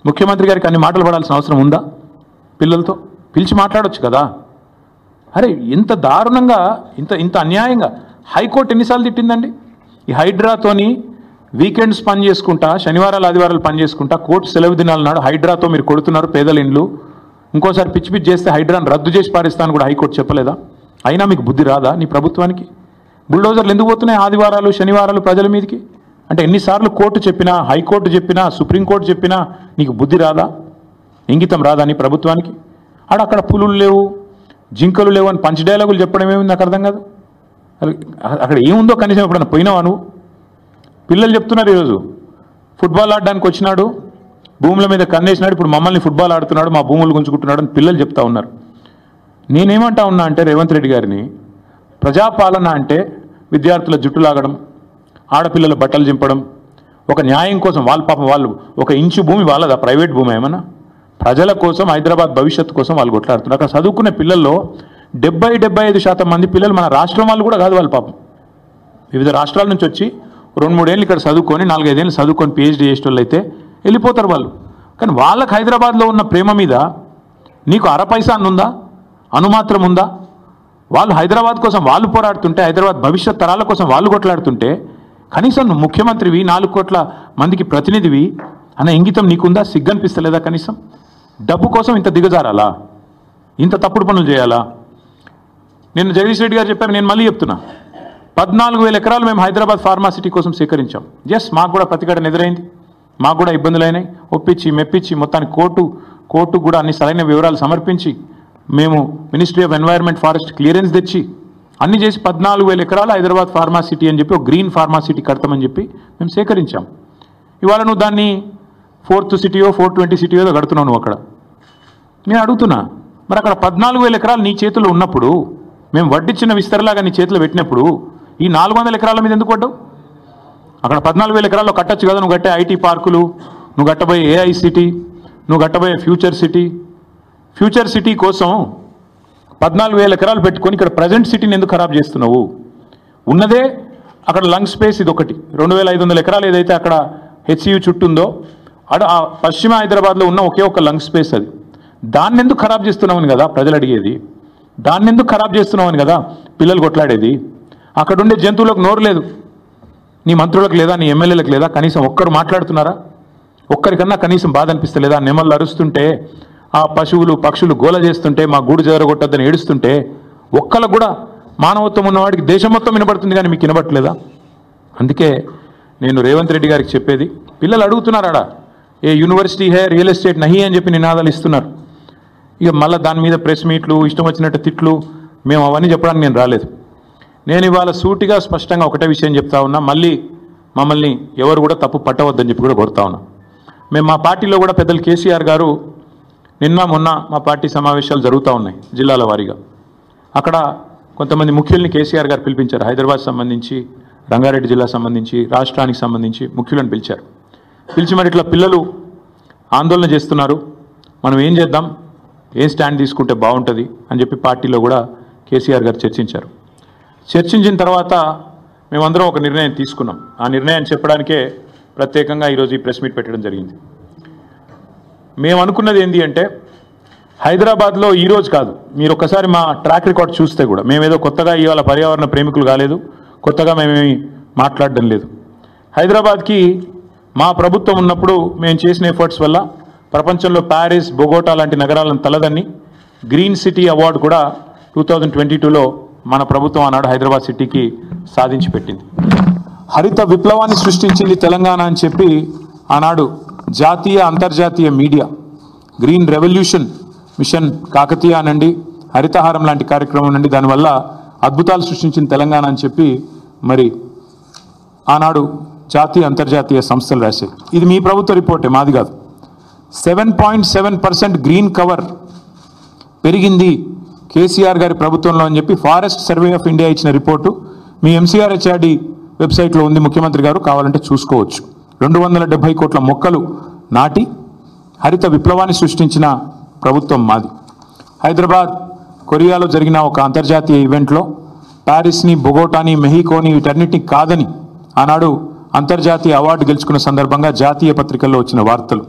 ముఖ్యమంత్రి గారికి అన్ని మాటలు పడాల్సిన అవసరం ఉందా? పిల్లలతో పిలిచి మాట్లాడొచ్చు కదా. అరే ఇంత దారుణంగా, ఇంత అన్యాయంగా హైకోర్టు ఎన్నిసార్లు తిట్టిందండి? ఈ హైడ్రాతోని వీకెండ్స్ పని చేసుకుంటా, శనివారాలు ఆదివారాలు పని చేసుకుంటా, కోర్టు సెలవు దినాల నాడు హైడ్రాతో మీరు కొడుతున్నారు పేదల ఇండ్లు, ఇంకోసారి పిచ్చి పిచ్చి చేస్తే హైడ్రాను రద్దు చేసి పారిస్తాను కూడా హైకోర్టు చెప్పలేదా? అయినా మీకు బుద్ధి రాదా నీ ప్రభుత్వానికి? బుల్డోజర్లు ఎందుకు పోతున్నాయి ఆదివారాలు శనివారాలు ప్రజల మీదకి? అంటే ఎన్నిసార్లు కోర్టు చెప్పినా, హైకోర్టు చెప్పినా, సుప్రీంకోర్టు చెప్పినా నీకు బుద్ధి రాదా? ఇంగితం రాదా నీ ప్రభుత్వానికి? అక్కడ పులులు లేవు, జింకలు లేవు అని పంచ్ డైలాగులు చెప్పడం ఏమింది నాకు అర్థం కాదు. అక్కడ ఏముందో కనీసం ఎప్పుడన్నా పోయినావా నువ్వు? పిల్లలు చెప్తున్నారు ఈరోజు ఫుట్బాల్ ఆడడానికి వచ్చినాడు, భూముల మీద కన్నేసినాడు, ఇప్పుడు మమ్మల్ని ఫుట్బాల్ ఆడుతున్నాడు, మా భూములు గుంజుకుంటున్నాడు అని పిల్లలు చెప్తా ఉన్నారు. నేనేమంటా ఉన్నా అంటే రేవంత్ రెడ్డి గారిని, ప్రజాపాలన అంటే విద్యార్థుల జుట్టు లాగడం, ఆడపిల్లల బట్టలు చింపడం, ఒక న్యాయం కోసం వాళ్ళు ఒక ఇంచు భూమి వాళ్ళదా? ప్రైవేట్ భూమి ఏమన్నా? ప్రజల కోసం, హైదరాబాద్ భవిష్యత్తు కోసం వాళ్ళు కొట్లాడుతున్నారు. అక్కడ చదువుకునే పిల్లల్లో 70-75% మంది పిల్లలు మన రాష్ట్రం వాళ్ళు కూడా కాదు. వాళ్ళు పాపం వివిధ రాష్ట్రాల నుంచి వచ్చి 2-3 ఏళ్ళు ఇక్కడ చదువుకొని 4-5 ఏళ్ళు చదువుకొని పిహెచ్డీ చేసే వాళ్ళు అయితే వెళ్ళిపోతారు వాళ్ళు. కానీ వాళ్ళకి హైదరాబాద్లో ఉన్న ప్రేమ మీద నీకు అరపైసా అన్నుందా? అనుమాత్రం ఉందా? వాళ్ళు హైదరాబాద్ కోసం వాళ్ళు పోరాడుతుంటే, హైదరాబాద్ భవిష్యత్ తరాల కోసం వాళ్ళు కొట్లాడుతుంటే కనీసం నువ్వు ముఖ్యమంత్రివి, 4 కోట్ల మందికి ప్రతినిధివి అన్న ఇంగితం నీకుందా? సిగ్గనిపిస్తలేదా కనీసం? డబ్బు కోసం ఇంత దిగజారాలా? ఇంత తప్పుడు పనులు చేయాలా? నేను జగదీష్ రెడ్డి గారు చెప్పారు, నేను మళ్ళీ చెప్తున్నా, 14,000 ఎకరాలు మేము హైదరాబాద్ ఫార్మాసిటీ కోసం సేకరించాం. ఎస్, మాకు కూడా ప్రతిఘటన ఎదురైంది, మాకు కూడా ఇబ్బందులు అయినాయి. ఒప్పించి మెప్పించి మొత్తానికి కోర్టు కూడా అన్ని సరైన వివరాలు సమర్పించి మేము ministry of environment forest clearance తెచ్చి అన్ని చేసి 14,000 ఎకరాలు హైదరాబాద్ ఫార్మాసిటీ అని చెప్పి ఒక గ్రీన్ ఫార్మాసిటీ కడతామని చెప్పి మేము సేకరించాం. ఇవాళ నువ్వు దాన్ని 4th సిటీయో 420 సిటీయో కడుతున్నావు నువ్వు అక్కడ. నేను అడుగుతున్నా, మరి అక్కడ 14,000 ఎకరాలు నీ చేతుల్లో ఉన్నప్పుడు, మేము వడ్డిచ్చిన విస్తరలాగా నీ చేతిలో పెట్టినప్పుడు ఈ 400 ఎకరాల మీద ఎందుకు పడ్డావు? అక్కడ 14,000 ఎకరాల్లో కట్టచ్చు కదా. నువ్వు కట్టే ఐటీ పార్కులు, నువ్వు కట్టబోయే ఏఐ సిటీ, నువ్వు కట్టబోయే ఫ్యూచర్ సిటీ కోసం 14,000 ఎకరాలు పెట్టుకొని ఇక్కడ ప్రజెంట్ సిటీని ఎందుకు ఖరాబ్ చేస్తున్నావు? ఉన్నదే అక్కడ లంగ్ స్పేస్ ఇది ఒకటి, 2,500 ఎకరాలు ఏదైతే అక్కడ హెచ్సియు చుట్టూ ఉందో ఆ పశ్చిమ హైదరాబాద్లో ఉన్న ఒకే ఒక లంగ్ స్పేస్ అది. దాన్ని ఎందుకు ఖరాబ్ చేస్తున్నామని కదా ప్రజలు అడిగేది. దాన్ని ఎందుకు ఖరాబ్ చేస్తున్నామని కదా పిల్లలు కొట్లాడేది. అక్కడ ఉండే జంతువులకు నోరు లేదు, నీ మంత్రులకు లేదా, నీ ఎమ్మెల్యేలకు లేదా? కనీసం ఒక్కరు మాట్లాడుతున్నారా? ఒక్కరికన్నా కనీసం బాధ అనిపిస్తలేదా? నెమళ్ళు అరుస్తుంటే, ఆ పశువులు పక్షులు గోల చేస్తుంటే, మా గూడు జరగొట్టద్దని ఏడుస్తుంటే ఒక్కళ్ళకు కూడా మానవత్వం ఉన్నవాడికి దేశం మొత్తం వినబడుతుంది, కానీ మీకు వినబట్టలేదా? అందుకే నేను రేవంత్ రెడ్డి గారికి చెప్పేది, పిల్లలు అడుగుతున్నారాడా ఏ యూనివర్సిటీ హే రియల్ ఎస్టేట్ నహి అని చెప్పి నినాదాలు ఇస్తున్నారు. ఇక మళ్ళీ దాని మీద ప్రెస్ మీట్లు, ఇష్టం వచ్చినట్టు తిట్లు, మేము అవన్నీ చెప్పడానికి నేను రాలేదు. నేను ఇవాళ సూటిగా స్పష్టంగా ఒకటే విషయం చెప్తా ఉన్నా, మళ్ళీ మమ్మల్ని ఎవరు కూడా తప్పు పట్టవద్దని చెప్పి కూడా కోరుతా ఉన్నా. మేము మా పార్టీలో కూడా పెద్దలు కేసీఆర్ గారు నిన్న మొన్న మా పార్టీ సమావేశాలు జరుగుతూ ఉన్నాయి జిల్లాల వారీగా. అక్కడ కొంతమంది ముఖ్యుల్ని కేసీఆర్ గారు పిలిపించారు. హైదరాబాద్ సంబంధించి, రంగారెడ్డి జిల్లా సంబంధించి, రాష్ట్రానికి సంబంధించి ముఖ్యులను పిలిచారు. పిలిచి మరి ఇట్లా పిల్లలు ఆందోళన చేస్తున్నారు, మనం ఏం చేద్దాం, ఏం స్టాండ్ తీసుకుంటే బాగుంటుంది అని చెప్పి పార్టీలో కూడా కేసీఆర్ గారు చర్చించారు. చర్చించిన తర్వాత మేమందరం ఒక నిర్ణయం తీసుకున్నాం. ఆ నిర్ణయాన్ని చెప్పడానికే ప్రత్యేకంగా ఈరోజు ఈ ప్రెస్ మీట్ పెట్టడం జరిగింది. మేము అనుకున్నది ఏంటి అంటే, హైదరాబాద్లో ఈరోజు కాదు, మీరు ఒక్కసారి మా ట్రాక్ రికార్డ్ చూస్తే కూడా మేమేదో కొత్తగా ఇవాళ పర్యావరణ ప్రేమికులు కాలేదు, కొత్తగా మేమేమి మాట్లాడడం లేదు. హైదరాబాద్కి మా ప్రభుత్వం ఉన్నప్పుడు మేము చేసిన ఎఫర్ట్స్ వల్ల ప్రపంచంలో ప్యారిస్, బొగోటా లాంటి నగరాలను తలదన్ని గ్రీన్ సిటీ అవార్డు కూడా 2022లో మన ప్రభుత్వం ఆనాడు హైదరాబాద్ సిటీకి సాధించి పెట్టింది. హరిత విప్లవాన్ని సృష్టించింది తెలంగాణ అని చెప్పి ఆనాడు జాతీయ అంతర్జాతీయ media green revolution machine Kakatiya అనండి, హరితహారం లాంటి కార్యక్రమం నుండి దానివల్ల అద్భుతాలు సృష్టించిన తెలంగాణ అని చెప్పి మరి ఆనాడు జాతీయ అంతర్జాతీయ సంస్థలు రాశాయి. ఇది మీ ప్రభుత్వ రిపోర్టే, మాది కాదు. 7.7% గ్రీన్ కవర్ పెరిగింది కేసీఆర్ గారి ప్రభుత్వంలో అని చెప్పి ఫారెస్ట్ సర్వే ఆఫ్ ఇండియా ఇచ్చిన రిపోర్టు మీ MCRHRD వెబ్సైట్లో ఉంది, ముఖ్యమంత్రి గారు కావాలంటే చూసుకోవచ్చు. 270 కోట్ల మొక్కలు నాటి హరిత విప్లవాన్ని సృష్టించిన ప్రభుత్వం మాది. హైదరాబాద్, కొరియాలో జరిగిన ఒక అంతర్జాతీయ ఈవెంట్లో ప్యారిస్ని, బొగోటాని, మెహికోని వీటన్నిటిని కాదని ఆనాడు అంతర్జాతీయ అవార్డు గెలుచుకున్న సందర్భంగా జాతీయ పత్రికల్లో వచ్చిన వార్తలు.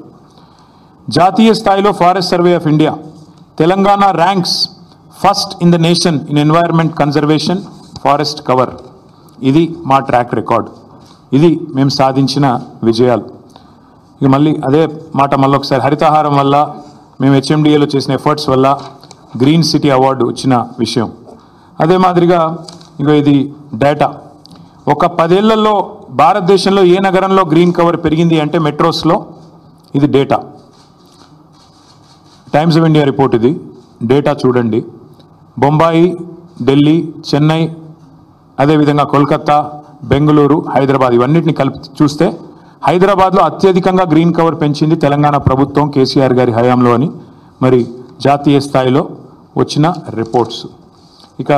జాతీయ స్థాయిలో forest survey of India Telangana ranks first in the nation in environment conservation forest cover. ఇది మా ట్రాక్ రికార్డ్, ఇది మేము సాధించిన విజయాలు. ఇక మళ్ళీ అదే మాట మళ్ళీ ఒకసారి, హరితహారం వల్ల మేము హెచ్ఎండిఏలో చేసిన ఎఫర్ట్స్ వల్ల గ్రీన్ సిటీ అవార్డు వచ్చిన విషయం. అదే మాదిరిగా ఇక ఇది డేటా, ఒక 10 ఏళ్లలో భారతదేశంలో ఏ నగరంలో గ్రీన్ కవర్ పెరిగింది అంటే మెట్రోస్లో. ఇది data, times of India report. ఇది డేటా చూడండి. బొంబాయి, ఢిల్లీ, చెన్నై, అదేవిధంగా కోల్కతా, బెంగళూరు, హైదరాబాద్ ఇవన్నిటిని కలిపి చూస్తే హైదరాబాద్లో అత్యధికంగా గ్రీన్ కవర్ పెంచింది తెలంగాణ ప్రభుత్వం కేసీఆర్ గారి హయాంలో అని మరి జాతీయ స్థాయిలో వచ్చిన రిపోర్ట్స్. ఇక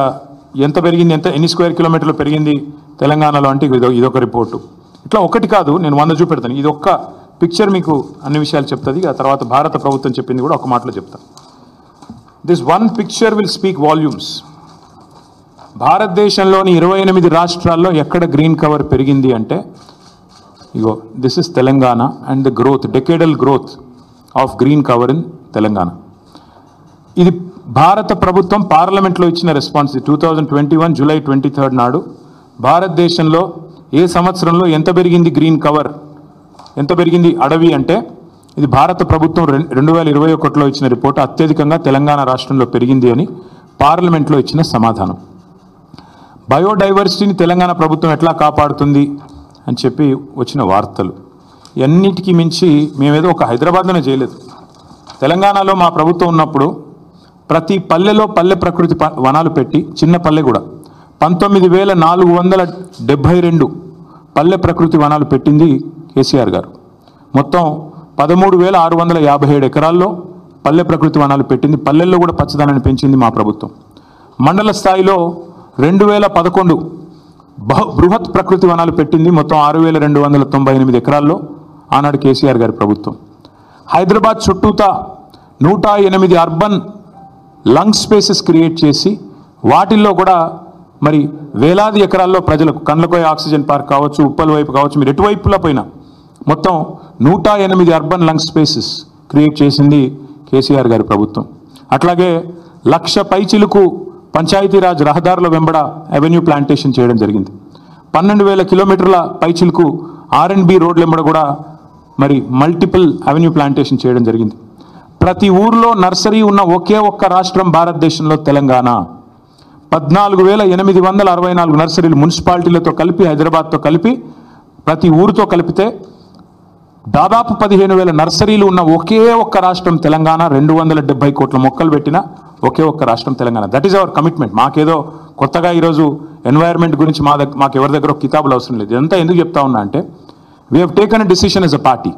ఎంత పెరిగింది, ఎన్ని స్క్వేర్ కిలోమీటర్లు పెరిగింది తెలంగాణలో అంటే ఇదొక రిపోర్టు. ఇట్లా ఒకటి కాదు, నేను 100 చూపెడతాను. ఇది ఒక్క పిక్చర్ మీకు అన్ని విషయాలు చెప్తుంది. ఆ తర్వాత భారత ప్రభుత్వం చెప్పింది కూడా ఒక మాటలో చెప్తాను. This one picture will speak volumes. భారతదేశంలోని 28 రాష్ట్రాల్లో ఎక్కడ గ్రీన్ కవర్ పెరిగింది అంటే ఇగో this is Telangana and the growth, decadal growth of green cover in Telangana. ఇది భారత ప్రభుత్వం పార్లమెంట్లో ఇచ్చిన రెస్పాన్స్. 2021 జూలై 23 నాడు భారతదేశంలో ఏ సంవత్సరంలో ఎంత పెరిగింది గ్రీన్ కవర్, ఎంత పెరిగింది అడవి అంటే ఇది భారత ప్రభుత్వం 2021లో ఇచ్చిన రిపోర్ట్. అత్యధికంగా తెలంగాణ రాష్ట్రంలో పెరిగింది అని పార్లమెంట్లో ఇచ్చిన సమాధానం. బయోడైవర్సిటీని తెలంగాణ ప్రభుత్వం ఎట్లా కాపాడుతుంది అని చెప్పి వచ్చిన వార్తలు. అన్నిటికీ మించి మేమేదో ఒక హైదరాబాద్లోనే చేయలేదు. తెలంగాణలో మా ప్రభుత్వం ఉన్నప్పుడు ప్రతి పల్లెలో పల్లె ప్రకృతి వనాలు పెట్టి, చిన్న పల్లె కూడా 19,472 పల్లె ప్రకృతి వనాలు పెట్టింది కేసీఆర్ గారు. మొత్తం 13,657 ఎకరాల్లో పల్లె ప్రకృతి వనాలు పెట్టింది. పల్లెల్లో కూడా పచ్చదనాన్ని పెంచింది మా ప్రభుత్వం. మండల స్థాయిలో 2011 బృహత్ ప్రకృతి వనాలు పెట్టింది. మొత్తం 6,298 ఎకరాల్లో ఆనాడు కేసీఆర్ గారి ప్రభుత్వం. హైదరాబాద్ చుట్టూతా 108 అర్బన్ లంగ్ స్పేసెస్ క్రియేట్ చేసి వాటిల్లో కూడా మరి వేలాది ఎకరాల్లో ప్రజలకు కండ్లకోయ ఆక్సిజన్ పార్క్ కావచ్చు, ఉప్పల్ వైపు కావచ్చు, మీరు ఎటువైపులో పోయినా మొత్తం 108 అర్బన్ లంగ్ స్పేసెస్ క్రియేట్ చేసింది కేసీఆర్ గారి ప్రభుత్వం. అట్లాగే 1,00,000 పైచిలుకు పంచాయతీరాజ్ రహదారుల వెంబడ అవెన్యూ ప్లాంటేషన్ చేయడం జరిగింది. 12,000 కిలోమీటర్ల పైచిలుకు R&B రోడ్ల వెంబడ కూడా మరి మల్టిపుల్ అవెన్యూ ప్లాంటేషన్ చేయడం జరిగింది. ప్రతి ఊర్లో నర్సరీ ఉన్న ఒకే ఒక్క రాష్ట్రం భారతదేశంలో తెలంగాణ. 14,864 నర్సరీలు మున్సిపాలిటీలతో కలిపి, హైదరాబాద్తో కలిపి, ప్రతి ఊరితో కలిపితే దాదాపు 15,000 నర్సరీలు ఉన్న ఒకే ఒక్క రాష్ట్రం తెలంగాణ. 270 కోట్ల మొక్కలు పెట్టిన ఒకే ఒక్క రాష్ట్రం Telangana. That is our commitment. మాకేదో కొత్తగా ఈరోజు ఎన్వైర్న్మెంట్ గురించి మాకు ఎవరి దగ్గర కితాబులు అవసరం లేదు. ఇదంతా ఎందుకు చెప్తా ఉన్నా అంటే we have taken a decision as a party.